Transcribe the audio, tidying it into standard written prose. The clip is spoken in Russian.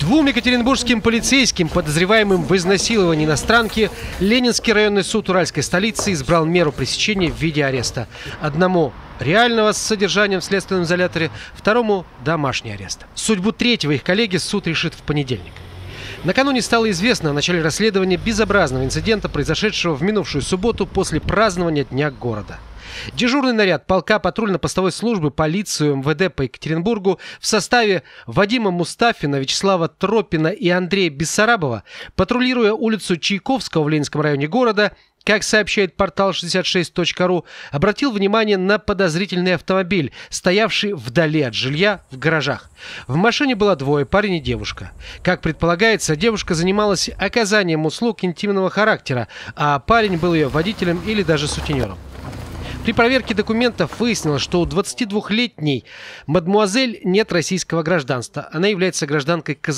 Двум екатеринбургским полицейским, подозреваемым в изнасиловании иностранки, Ленинский районный суд уральской столицы избрал меру пресечения в виде ареста. Одному реального с содержанием в следственном изоляторе, второму домашний арест. Судьбу третьего их коллеги суд решит в понедельник. Накануне стало известно о начале расследования безобразного инцидента, произошедшего в минувшую субботу после празднования Дня города. Дежурный наряд полка патрульно-постовой службы полиции МВД по Екатеринбургу в составе Вадима Мустафина, Вячеслава Тропина и Андрея Бессарабова, патрулируя улицу Чайковского в Ленинском районе города, как сообщает портал 66.ru, обратил внимание на подозрительный автомобиль, стоявший вдали от жилья в гаражах. В машине было двое, парень и девушка. Как предполагается, девушка занималась оказанием услуг интимного характера, а парень был ее водителем или даже сутенером. При проверке документов выяснилось, что у 22-летней мадмуазель нет российского гражданства. Она является гражданкой Казахстана.